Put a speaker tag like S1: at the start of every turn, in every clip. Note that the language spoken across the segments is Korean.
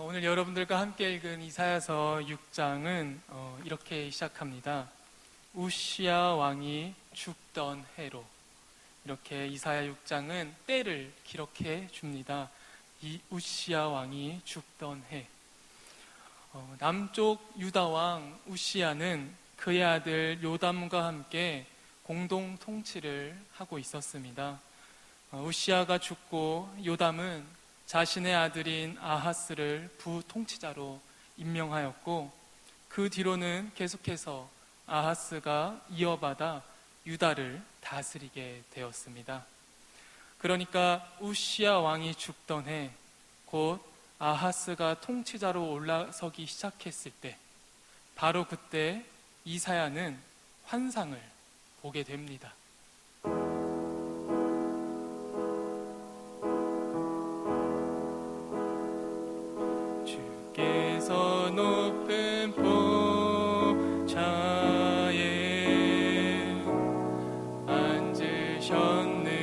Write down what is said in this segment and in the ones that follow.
S1: 오늘 여러분들과 함께 읽은 이사야서 6장은 이렇게 시작합니다. 우시야 왕이 죽던 해로. 이렇게 이사야 6장은 때를 기록해 줍니다. 이 우시야 왕이 죽던 해. 남쪽 유다 왕 우시야는 그의 아들 요담과 함께 공동 통치를 하고 있었습니다. 우시야가 죽고 요담은 자신의 아들인 아하스를 부통치자로 임명하였고, 그 뒤로는 계속해서 아하스가 이어받아 유다를 다스리게 되었습니다. 그러니까 우시야 왕이 죽던 해, 곧 아하스가 통치자로 올라서기 시작했을 때, 바로 그때 이사야는 환상을 보게 됩니다. 주께서 높은 보좌에 앉으셨는데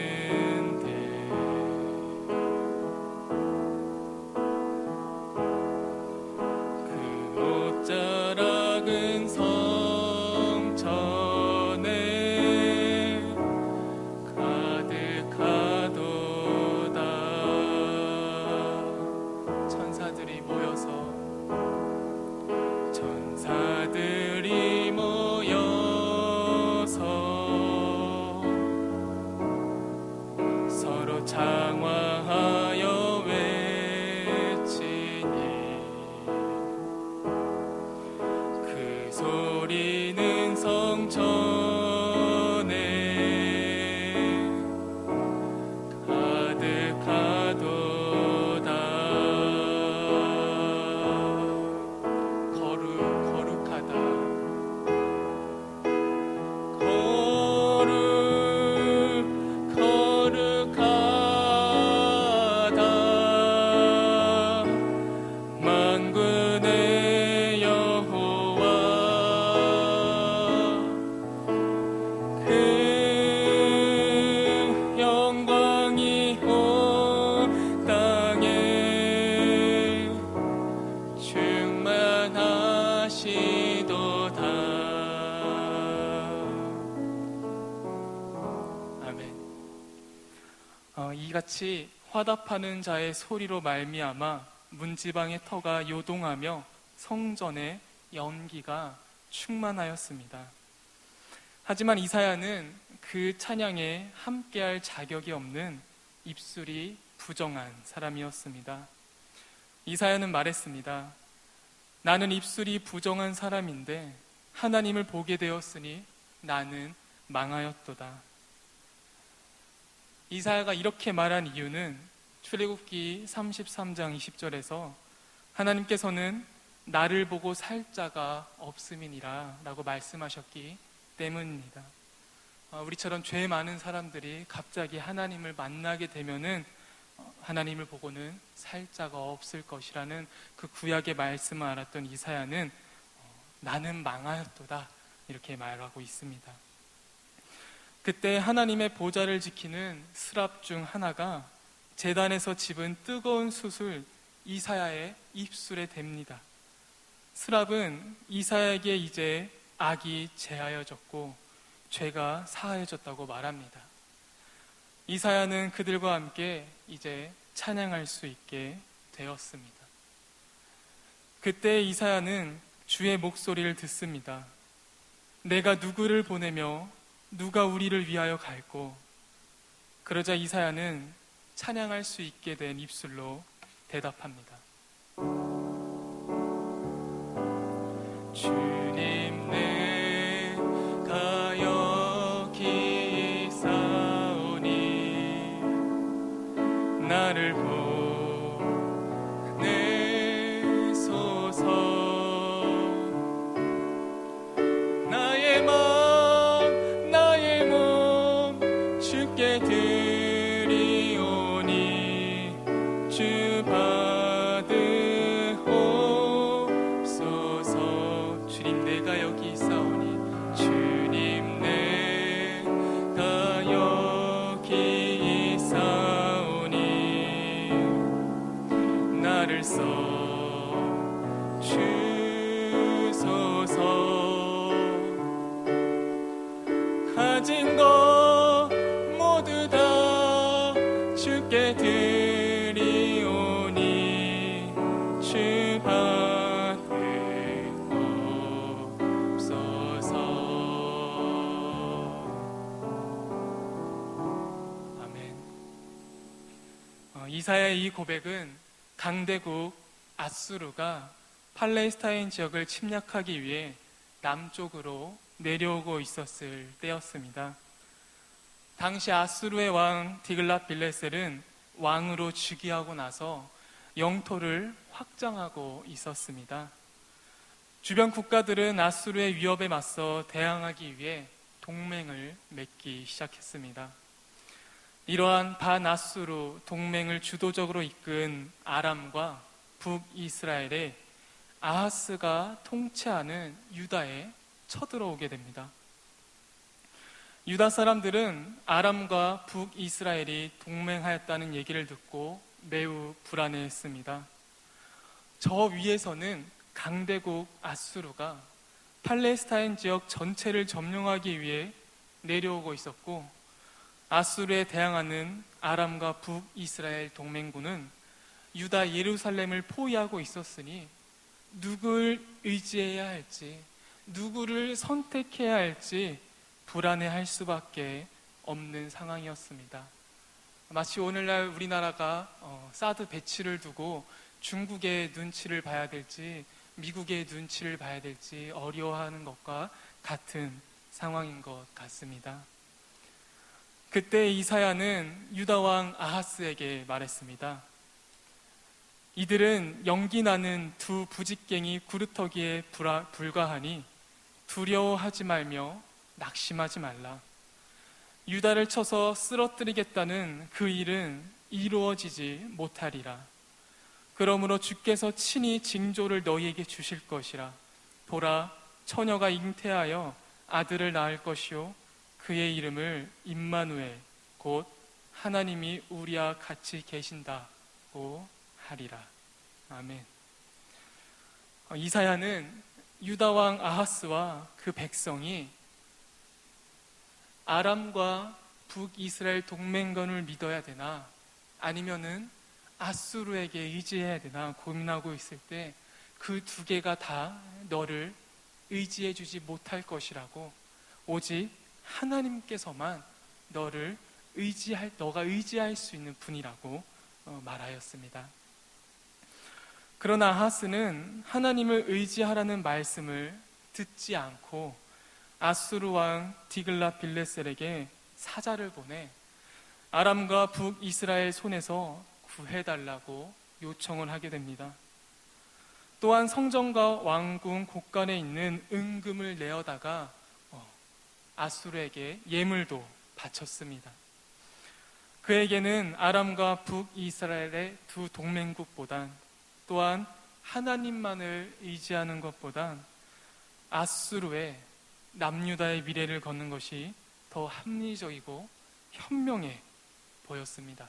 S1: 그 옷자락은 성전에 가득하도다. 천사들이 모여서 서로 장화하여 외치니 그 소리는 성전에 가득하도다. 거룩하다. 만군의 여호와, 그 영광이 온 땅에 충만하시도다. 아멘. 이같이 화답하는 자의 소리로 말미암아 문지방의 터가 요동하며 성전의 연기가 충만하였습니다. 하지만 이사야는 그 찬양에 함께할 자격이 없는 입술이 부정한 사람이었습니다. 이사야는 말했습니다. 나는 입술이 부정한 사람인데 하나님을 보게 되었으니 나는 망하였도다. 이사야가 이렇게 말한 이유는 출애굽기 33장 20절에서 하나님께서는 나를 보고 살 자가 없음이니라 라고 말씀하셨기 때문입니다. 우리처럼 죄 많은 사람들이 갑자기 하나님을 만나게 되면은 하나님을 보고는 살 자가 없을 것이라는 그 구약의 말씀을 알았던 이사야는 나는 망하였도다 이렇게 말하고 있습니다. 그때 하나님의 보좌를 지키는 스랍 중 하나가 제단에서 집은 뜨거운 숯을 이사야의 입술에 댑니다. 스랍은 이사야에게 이제 악이 제하여졌고 죄가 사하여졌다고 말합니다. 이사야는 그들과 함께 이제 찬양할 수 있게 되었습니다. 그때 이사야는 주의 목소리를 듣습니다. 내가 누구를 보내며 누가 우리를 위하여 갈꼬? 그러자 이사야는 찬양할 수 있게 된 입술로 대답합니다. 주님 내가 여기 있사오니 나를 보내소서. 나의 몸 주께 주 받으옵소서. 주님 내가 여기 있사오니 주님 내가 여기 있사오니 나를 써 이사야의 이 고백은 강대국 아수르가 팔레스타인 지역을 침략하기 위해 남쪽으로 내려오고 있었을 때였습니다. 당시 아수르의 왕 디글랏빌레셀은 왕으로 즉위하고 나서 영토를 확장하고 있었습니다. 주변 국가들은 아수르의 위협에 맞서 대항하기 위해 동맹을 맺기 시작했습니다. 이러한 반아수르 동맹을 주도적으로 이끈 아람과 북이스라엘에 아하스가 통치하는 유다에 쳐들어오게 됩니다. 유다 사람들은 아람과 북이스라엘이 동맹하였다는 얘기를 듣고 매우 불안해했습니다. 저 위에서는 강대국 아수르가 팔레스타인 지역 전체를 점령하기 위해 내려오고 있었고, 아수르에 대항하는 아람과 북이스라엘 동맹군은 유다 예루살렘을 포위하고 있었으니 누굴 의지해야 할지, 누구를 선택해야 할지 불안해할 수밖에 없는 상황이었습니다. 마치 오늘날 우리나라가 사드 배치를 두고 중국의 눈치를 봐야 될지 미국의 눈치를 봐야 될지 어려워하는 것과 같은 상황인 것 같습니다. 그때 이사야는 유다 왕 아하스에게 말했습니다. 이들은 연기 나는 두 부직갱이 구루터기에 불과하니 두려워하지 말며 낙심하지 말라. 유다를 쳐서 쓰러뜨리겠다는 그 일은 이루어지지 못하리라. 그러므로 주께서 친히 징조를 너희에게 주실 것이라. 보라, 처녀가 잉태하여 아들을 낳을 것이요 그의 이름을 임마누엘 곧 하나님이 우리와 같이 계신다고 하리라. 아멘. 이사야는 유다 왕 아하스와 그 백성이 아람과 북이스라엘 동맹군을 믿어야 되나 아니면은 아수르에게 의지해야 되나 고민하고 있을 때 그 두 개가 다 너를 의지해 주지 못할 것이라고, 오직 하나님께서만 너가 의지할 수 있는 분이라고 말하였습니다. 그러나 아하스는 하나님을 의지하라는 말씀을 듣지 않고 아수르 왕 디글랏빌레셀에게 사자를 보내 아람과 북이스라엘 손에서 구해달라고 요청을 하게 됩니다. 또한 성전과 왕궁 곳간에 있는 은금을 내어다가 아수르에게 예물도 바쳤습니다. 그에게는 아람과 북이스라엘의 두 동맹국보단, 또한 하나님만을 의지하는 것보단 아수르의 남유다의 미래를 걷는 것이 더 합리적이고 현명해 보였습니다.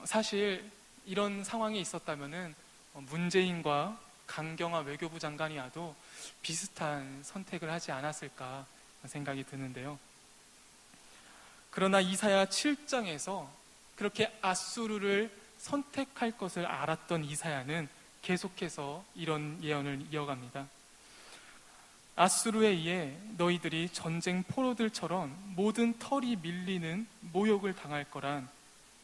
S1: 사실 이런 상황이 있었다면은 문재인과 강경화 외교부 장관이 와도 비슷한 선택을 하지 않았을까 생각이 드는데요. 그러나 이사야 7장에서 그렇게 아수르를 선택할 것을 알았던 이사야는 계속해서 이런 예언을 이어갑니다. 아수르에 의해 너희들이 전쟁 포로들처럼 모든 털이 밀리는 모욕을 당할 거란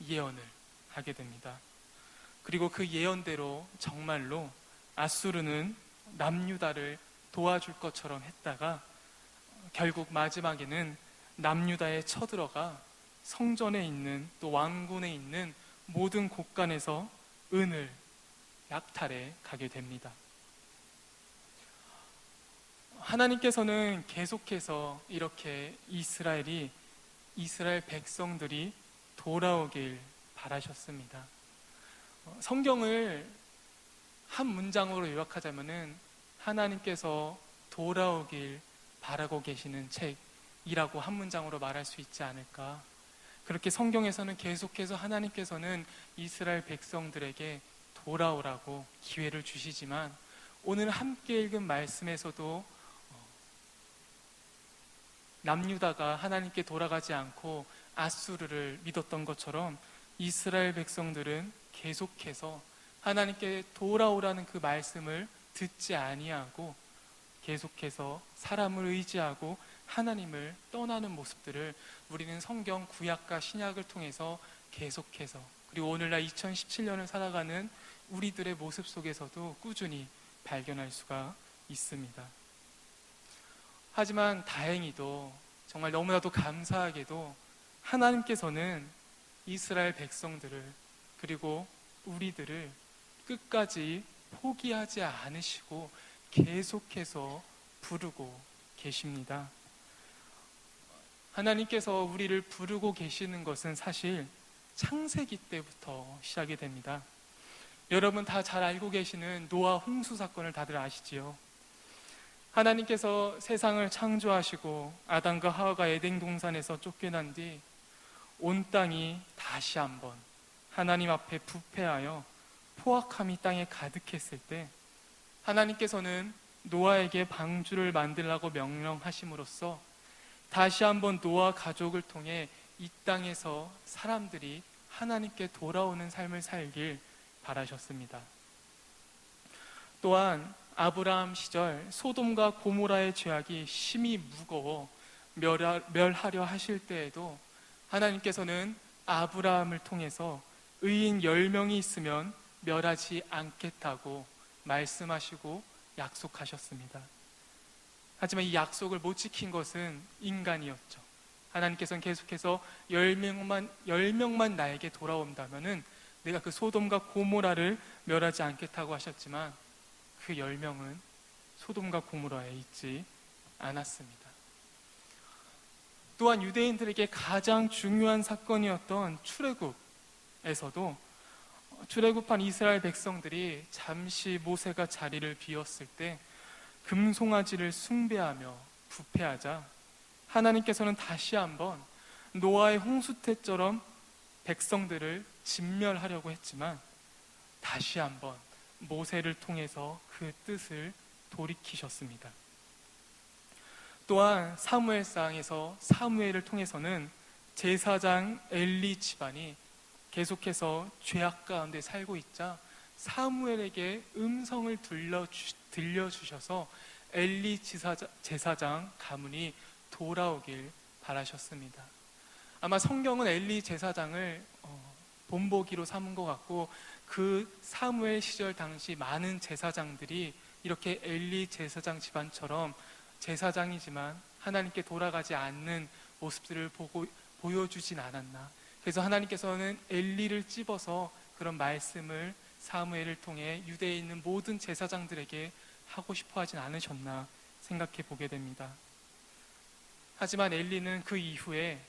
S1: 예언을 하게 됩니다. 그리고 그 예언대로 정말로 아수르는 남유다를 도와줄 것처럼 했다가 결국 마지막에는 남유다에 쳐들어가 성전에 있는 또 왕궁에 있는 모든 곳간에서 은을 약탈해 가게 됩니다. 하나님께서는 계속해서 이렇게 이스라엘 백성들이 돌아오길 바라셨습니다. 성경을 한 문장으로 요약하자면은 하나님께서 돌아오길 바라고 계시는 책이라고 한 문장으로 말할 수 있지 않을까. 그렇게 성경에서는 계속해서 하나님께서는 이스라엘 백성들에게 돌아오라고 기회를 주시지만, 오늘 함께 읽은 말씀에서도 남유다가 하나님께 돌아가지 않고 아수르를 믿었던 것처럼 이스라엘 백성들은 계속해서 하나님께 돌아오라는 그 말씀을 듣지 아니하고 계속해서 사람을 의지하고 하나님을 떠나는 모습들을 우리는 성경 구약과 신약을 통해서 계속해서, 그리고 오늘날 2017년을 살아가는 우리들의 모습 속에서도 꾸준히 발견할 수가 있습니다. 하지만 다행히도, 정말 너무나도 감사하게도 하나님께서는 이스라엘 백성들을, 그리고 우리들을 끝까지 포기하지 않으시고 계속해서 부르고 계십니다. 하나님께서 우리를 부르고 계시는 것은 사실 창세기 때부터 시작이 됩니다. 여러분 다 잘 알고 계시는 노아 홍수 사건을 다들 아시지요? 하나님께서 세상을 창조하시고 아담과 하와가 에덴 동산에서 쫓겨난 뒤 온 땅이 다시 한번 하나님 앞에 부패하여 포악함이 땅에 가득했을 때, 하나님께서는 노아에게 방주를 만들라고 명령하심으로써 다시 한번 노아 가족을 통해 이 땅에서 사람들이 하나님께 돌아오는 삶을 살길 바라셨습니다. 또한 아브라함 시절 소돔과 고모라의 죄악이 심히 무거워 멸하려 하실 때에도 하나님께서는 아브라함을 통해서 의인 10명이 있으면 멸하지 않겠다고 말씀하시고 약속하셨습니다. 하지만 이 약속을 못 지킨 것은 인간이었죠. 하나님께서는 계속해서 10명만 나에게 돌아온다면은 내가 그 소돔과 고모라를 멸하지 않겠다고 하셨지만, 그 10명은 소돔과 고모라에 있지 않았습니다. 또한 유대인들에게 가장 중요한 사건이었던 출애굽에서도 출애굽한 이스라엘 백성들이 잠시 모세가 자리를 비웠을 때 금송아지를 숭배하며 부패하자 하나님께서는 다시 한번 노아의 홍수 때처럼 백성들을 진멸하려고 했지만 다시 한번 모세를 통해서 그 뜻을 돌이키셨습니다. 또한 사무엘상에서 사무엘을 통해서는 제사장 엘리 집안이 계속해서 죄악 가운데 살고 있자 사무엘에게 음성을 들려주셔서 엘리 제사장 가문이 돌아오길 바라셨습니다. 아마 성경은 엘리 제사장을 본보기로 삼은 것 같고, 그 사무엘 시절 당시 많은 제사장들이 이렇게 엘리 제사장 집안처럼 제사장이지만 하나님께 돌아가지 않는 모습들을 보여주진 않았나. 그래서 하나님께서는 엘리를 찝어서 그런 말씀을 사무엘을 통해 유대에 있는 모든 제사장들에게 하고 싶어 하진 않으셨나 생각해 보게 됩니다. 하지만 엘리는 그 이후에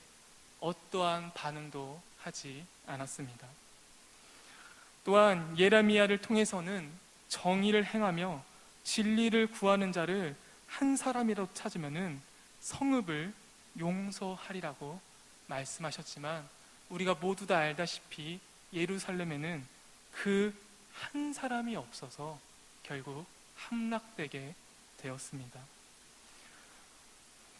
S1: 어떠한 반응도 하지 않았습니다. 또한 예레미야를 통해서는 정의를 행하며 진리를 구하는 자를 한 사람이라도 찾으면은 성읍을 용서하리라고 말씀하셨지만, 우리가 모두 다 알다시피 예루살렘에는 그 한 사람이 없어서 결국 함락되게 되었습니다.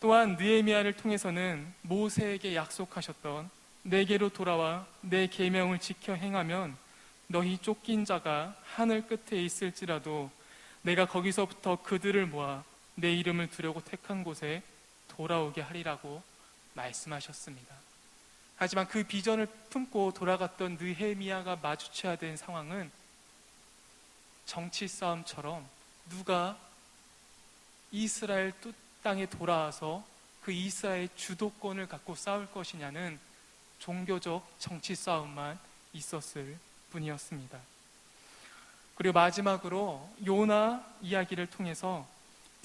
S1: 또한 느헤미야를 통해서는 모세에게 약속하셨던 내게로 돌아와 내 계명을 지켜 행하면 너희 쫓긴 자가 하늘 끝에 있을지라도 내가 거기서부터 그들을 모아 내 이름을 두려고 택한 곳에 돌아오게 하리라고 말씀하셨습니다. 하지만 그 비전을 품고 돌아갔던 느헤미야가 마주쳐야 된 상황은 정치 싸움처럼 누가 이스라엘 땅에 돌아와서 그 이스라엘 주도권을 갖고 싸울 것이냐는 종교적 정치 싸움만 있었을 뿐이었습니다. 그리고 마지막으로 요나 이야기를 통해서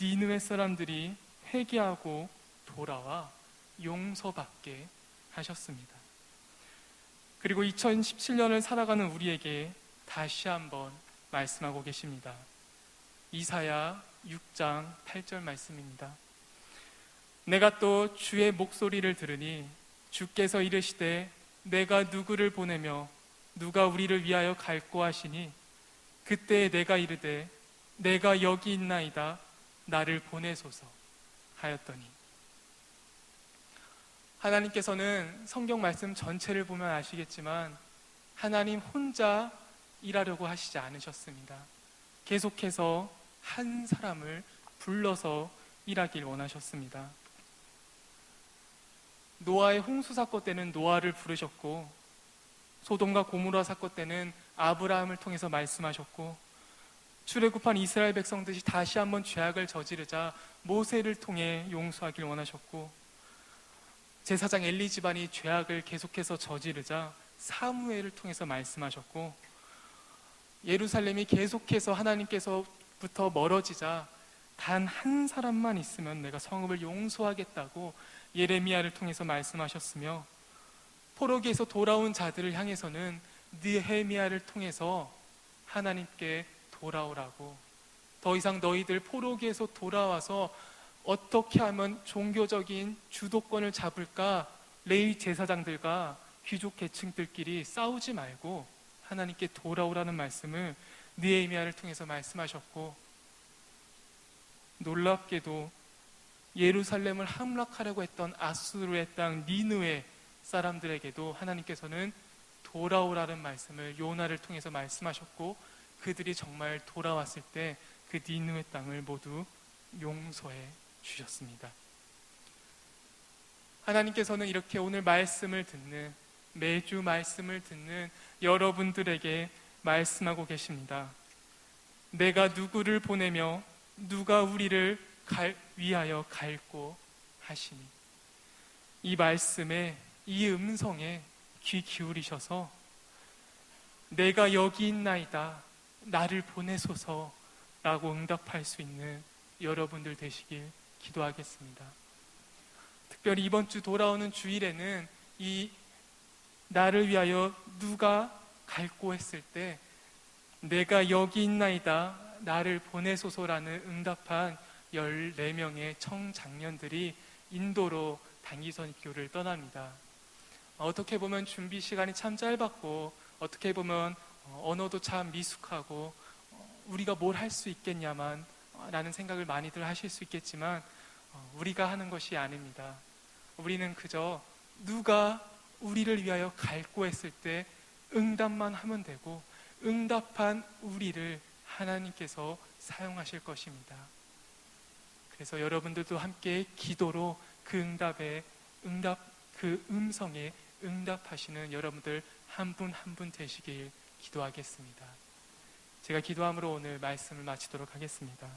S1: 니느웨 사람들이 회개하고 돌아와 용서받게 하셨습니다. 그리고 2017년을 살아가는 우리에게 다시 한번 말씀하고 계십니다. 이사야 6장 8절 말씀입니다. 내가 또 주의 목소리를 들으니 주께서 이르시되 내가 누구를 보내며 누가 우리를 위하여 갈고 하시니 그때 내가 이르되 내가 여기 있나이다 나를 보내소서 하였더니. 하나님께서는 성경 말씀 전체를 보면 아시겠지만 하나님 혼자 일하려고 하시지 않으셨습니다. 계속해서 한 사람을 불러서 일하길 원하셨습니다. 노아의 홍수 사건 때는 노아를 부르셨고, 소돔과 고모라 사건 때는 아브라함을 통해서 말씀하셨고, 출애굽한 이스라엘 백성들이 다시 한번 죄악을 저지르자 모세를 통해 용서하길 원하셨고, 제사장 엘리 집안이 죄악을 계속해서 저지르자 사무엘을 통해서 말씀하셨고, 예루살렘이 계속해서 하나님께서부터 멀어지자 단 한 사람만 있으면 내가 성읍을 용서하겠다고 예레미야를 통해서 말씀하셨으며, 포로기에서 돌아온 자들을 향해서는 느헤미야를 통해서 하나님께 돌아오라고, 더 이상 너희들 포로기에서 돌아와서 어떻게 하면 종교적인 주도권을 잡을까, 레위 제사장들과 귀족 계층들끼리 싸우지 말고 하나님께 돌아오라는 말씀을 느헤미야를 통해서 말씀하셨고, 놀랍게도 예루살렘을 함락하려고 했던 아수르의 땅 니느웨 사람들에게도 하나님께서는 돌아오라는 말씀을 요나를 통해서 말씀하셨고, 그들이 정말 돌아왔을 때 그 니느웨 땅을 모두 용서해 주셨습니다. 하나님께서는 이렇게 오늘 말씀을 듣는, 매주 말씀을 듣는 여러분들에게 말씀하고 계십니다. 내가 누구를 보내며 누가 우리를 위하여 갈고 하시니. 이 말씀에, 이 음성에 귀 기울이셔서 내가 여기 있나이다, 나를 보내소서라고 응답할 수 있는 여러분들 되시길 기도하겠습니다. 특별히 이번 주 돌아오는 주일에는 이 나를 위하여 누가 갈고 했을 때 내가 여기 있나이다, 나를 보내소서라는 응답한 14명의 청장년들이 인도로 단기선교를 떠납니다. 어떻게 보면 준비 시간이 참 짧았고, 어떻게 보면 언어도 참 미숙하고 우리가 뭘 할 수 있겠냐만 라는 생각을 많이들 하실 수 있겠지만, 우리가 하는 것이 아닙니다. 우리는 그저 누가 우리를 위하여 갈고 했을 때 응답만 하면 되고, 응답한 우리를 하나님께서 사용하실 것입니다. 그래서 여러분들도 함께 기도로 그 그 음성에 응답하시는 여러분들 한 분 한 분 되시길 기도하겠습니다. 제가 기도함으로 오늘 말씀을 마치도록 하겠습니다.